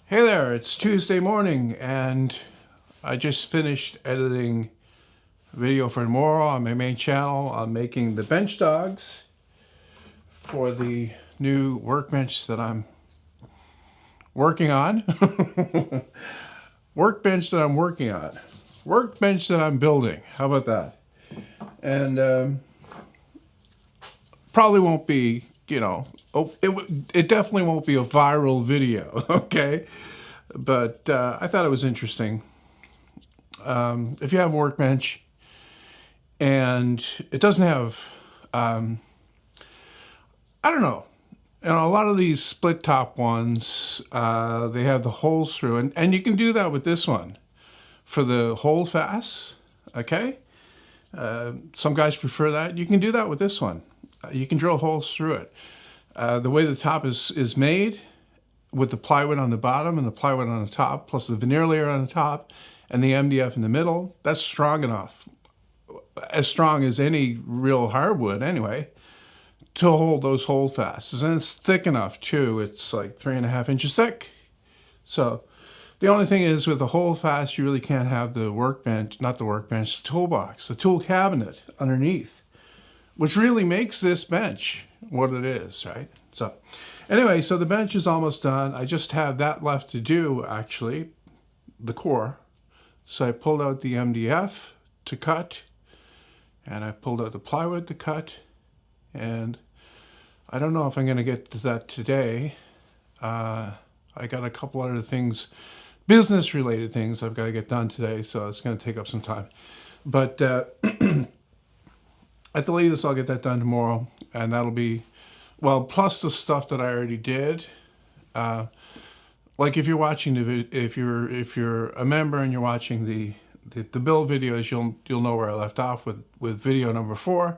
Hey there, it's Tuesday morning and I just finished editing a video for tomorrow on my main channel. I'm making the bench dogs for the new workbench that I'm working on. Workbench that I'm working on. Workbench that I'm building. How about that? And probably won't be, it definitely won't be a viral video, okay? But I thought it was interesting. If you have a workbench and it doesn't have, I don't know, a lot of these split top ones, they have the holes through, and you can do that with this one for the hold fast, okay? Some guys prefer that. You can do that with this one. You can drill holes through it. The way the top is made, with the plywood on the bottom and the plywood on the top, plus the veneer layer on the top and the MDF in the middle, that's strong enough, as strong as any real hardwood anyway, to hold those hold fasts. And it's thick enough too. It's like 3.5 inches thick. So the only thing is with the hold fast, you really can't have the workbench, not the workbench, the toolbox, the tool cabinet underneath, which really makes this bench what it is, right? So anyway, so the bench is almost done. I just have that left to do, actually, the core. So I pulled out the MDF to cut, and I pulled out the plywood to cut, and I don't know if I'm going to get to that today. I got a couple other things, business-related things I've got to get done today, so it's going to take up some time. But at the latest, I'll get that done tomorrow, and that'll be, well, plus the stuff that I already did. Like if you're watching the if you're a member and you're watching the build videos, you'll know where I left off with video number 4.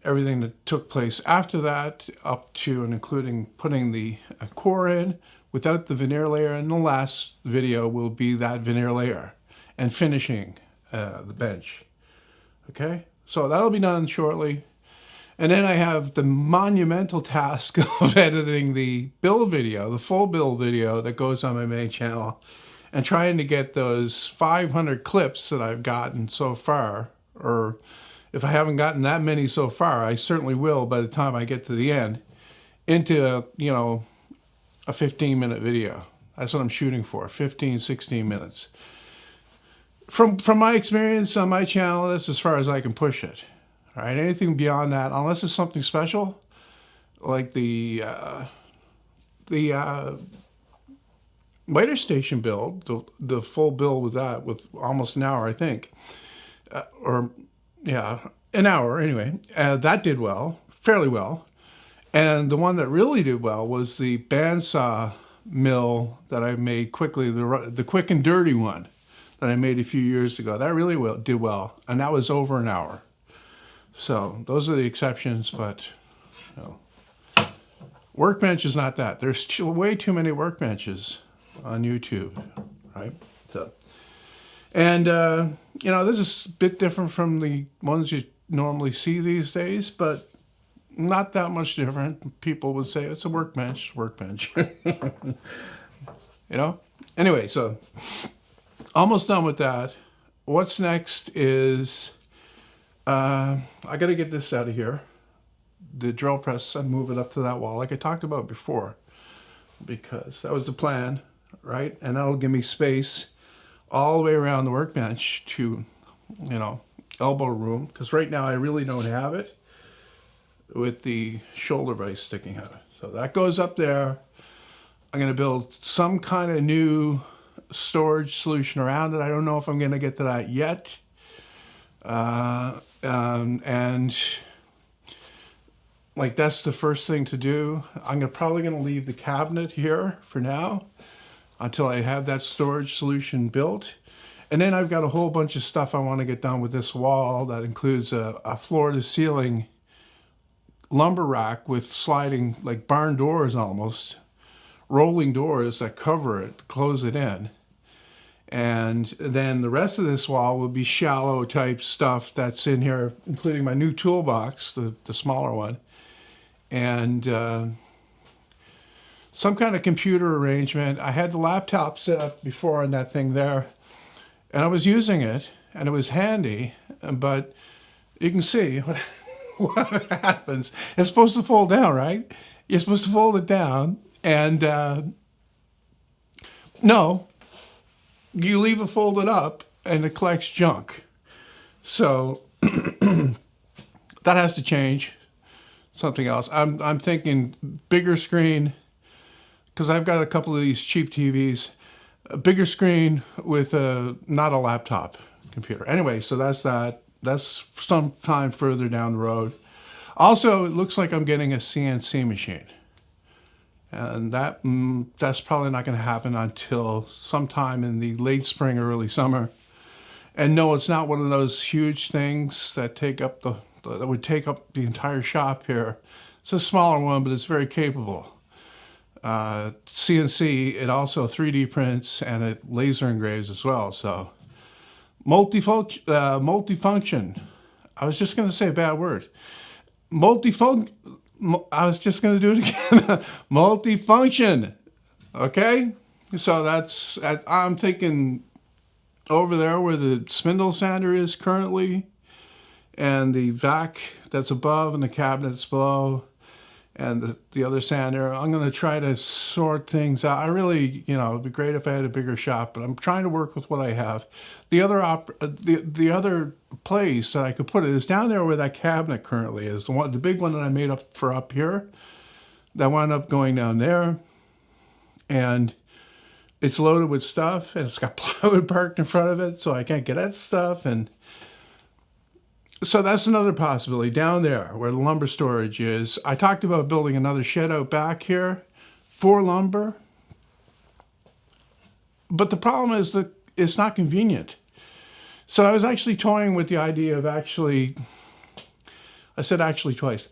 Everything that took place after that, up to and including putting the core in without the veneer layer, and the last video will be that veneer layer and finishing the bench. Okay, so that'll be done shortly. And then I have the monumental task of editing the build video, the full build video that goes on my main channel, and trying to get those 500 clips that I've gotten so far, or if I haven't gotten that many so far, I certainly will by the time I get to the end, into a 15-minute video. That's what I'm shooting for, 15, 16 minutes. From my experience on my channel, that's as far as I can push it. All right, anything beyond that, unless it's something special, like the waiter station build, the full build with that, with almost an hour, I think, or yeah, an hour anyway. That did well, fairly well. And the one that really did well was the bandsaw mill that I made quickly, the quick and dirty one that I made a few years ago. That really did well, and that was over an hour. So those are the exceptions, but workbench is not that. There's way too many workbenches on YouTube, right? So, and this is a bit different from the ones you normally see these days, but not that much different. People would say it's a workbench. Anyway, so almost done with that. What's next is I got to get this out of here. The drill press, and move it up to that wall like I talked about before, because that was the plan, right? And that'll give me space all the way around the workbench to, elbow room, because right now I really don't have it with the shoulder vise sticking out. So that goes up there. I'm going to build some kind of new storage solution around it. I don't know if I'm going to get to that yet. And like that's the first thing to do. I'm probably going to leave the cabinet here for now until I have that storage solution built. And then I've got a whole bunch of stuff I want to get done with this wall. That includes a floor-to-ceiling lumber rack with sliding, like barn doors almost, rolling doors that cover it, close it in. And then the rest of this wall will be shallow type stuff that's in here, including my new toolbox, the smaller one. And some kind of computer arrangement. I had the laptop set up before on that thing there, and I was using it, and it was handy, but you can see what, what happens. It's supposed to fold down, right? You're supposed to fold it down, and no, you leave it folded up, and it collects junk. So that has to change. Something else. I'm thinking bigger screen, because I've got a couple of these cheap TVs. A bigger screen with not a laptop computer. Anyway, so that's that. That's some time further down the road. Also, it looks like I'm getting a CNC machine. And that's probably not going to happen until sometime in the late spring or early summer. And no, it's not one of those huge things that that would take up the entire shop here. It's a smaller one, but it's very capable. CNC, it also 3D prints and it laser engraves as well. So multifunction. I was just going to say a bad word. I was just going to do it again. Multifunction. Okay? So I'm thinking over there where the spindle sander is currently, and the vac that's above and the cabinet that's below, and the other sander. I'm going to try to sort things out. I really, it'd be great if I had a bigger shop, but I'm trying to work with what I have. The other place that I could put it is down there where that cabinet currently is. The big one that I made up here, that wound up going down there, and it's loaded with stuff, and it's got plywood parked in front of it, so I can't get at stuff, and so that's another possibility down there where the lumber storage is. I talked about building another shed out back here for lumber. But the problem is that it's not convenient. So I was actually toying with the idea of I said actually twice,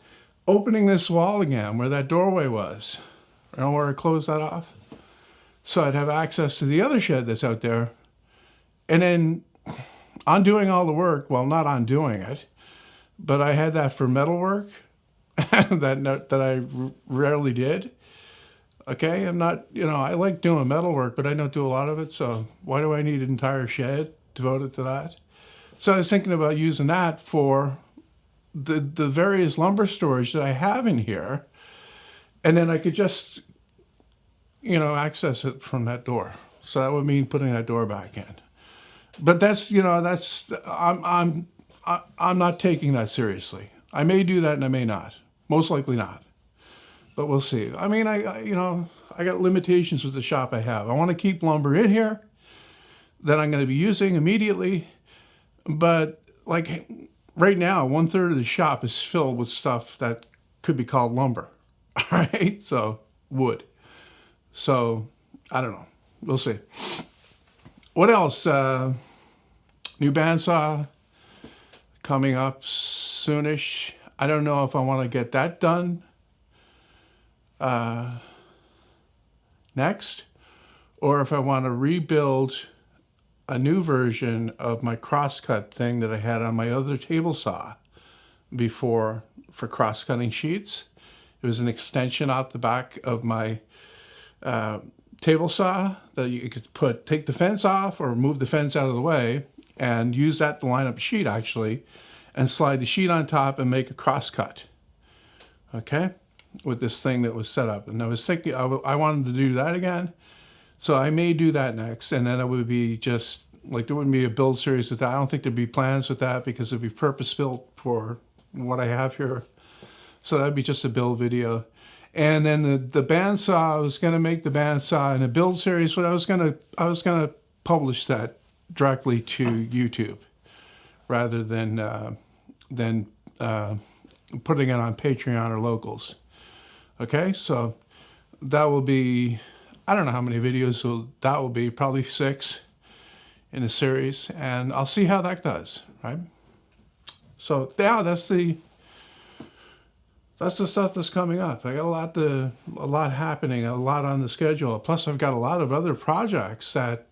opening this wall again where that doorway was. Where I closed that off. So I'd have access to the other shed that's out there. And then undoing all the work, well, not undoing it, but I had that for metal work that I rarely did. Okay, I'm not, I like doing metal work, but I don't do a lot of it, so why do I need an entire shed devoted to that? So I was thinking about using that for the various lumber storage that I have in here, and then I could just, access it from that door. So that would mean putting that door back in. But I'm not taking that seriously. I may do that and I may not. Most likely not. But we'll see. I mean, I got limitations with the shop I have. I want to keep lumber in here that I'm going to be using immediately. But like right now, 1/3 of the shop is filled with stuff that could be called lumber. All right? So wood. So I don't know. We'll see. What else? New bandsaw coming up soonish. I don't know if I want to get that done next, or if I want to rebuild a new version of my crosscut thing that I had on my other table saw before for cross-cutting sheets. It was an extension out the back of my table saw that you could take the fence off or move the fence out of the way and use that to line up a sheet actually and slide the sheet on top and make a cross cut. Okay, with this thing that was set up. And I was thinking I wanted to do that again. So I may do that next, and then it would be just like there wouldn't be a build series with that. I don't think there'd be plans with that because it'd be purpose built for what I have here. So that'd be just a build video. And then the bandsaw, I was going to make the bandsaw in a build series, but I was going to publish that directly to YouTube rather than putting it on Patreon or Locals. Okay, so that will be, I don't know how many videos that will be, probably 6 in a series, and I'll see how that does, right? So yeah, that's the stuff that's coming up. I got a lot happening, a lot on the schedule. Plus, I've got a lot of other projects that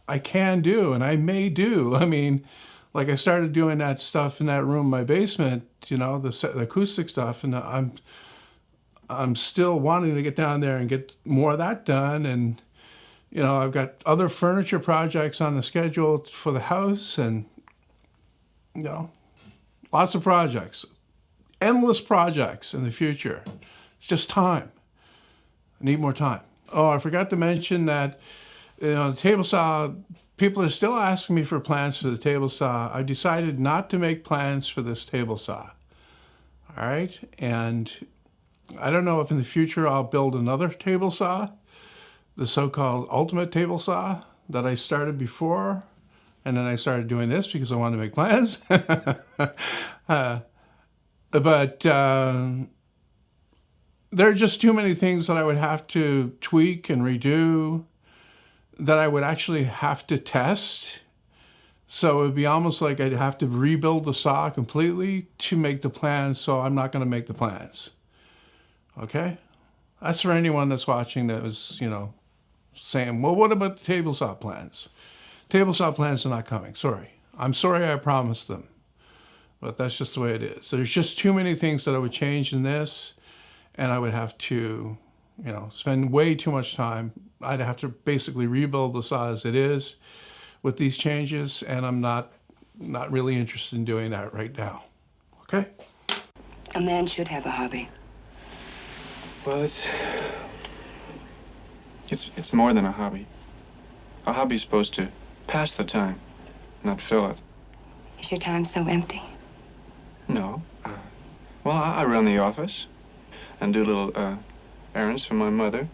I can do and I may do. I mean, like I started doing that stuff in that room in my basement, the acoustic stuff, and I'm still wanting to get down there and get more of that done. And, you know, I've got other furniture projects on the schedule for the house and, you know, lots of projects, endless projects in the future. It's just time. I need more time. Oh, I forgot to mention that, you know, the table saw, people are still asking me for plans for the table saw. I decided not to make plans for this table saw. All right. And I don't know if in the future I'll build another table saw, the so-called ultimate table saw that I started before. And then I started doing this because I wanted to make plans. But there are just too many things that I would have to tweak and redo that I would actually have to test. So it would be almost like I'd have to rebuild the saw completely to make the plans, so I'm not going to make the plans. Okay? That's for anyone that's watching that was, you know, saying, well, what about the table saw plans? Table saw plans are not coming. Sorry. I'm sorry I promised them. But that's just the way it is. There's just too many things that I would change in this, and I would have to, you know, spend way too much time. I'd have to basically rebuild the saw as it is with these changes, and I'm not really interested in doing that right now. Okay? A man should have a hobby. Well, it's more than a hobby. A hobby's supposed to pass the time, not fill it. Is your time so empty? No. Well, I run the office and do little errands for my mother.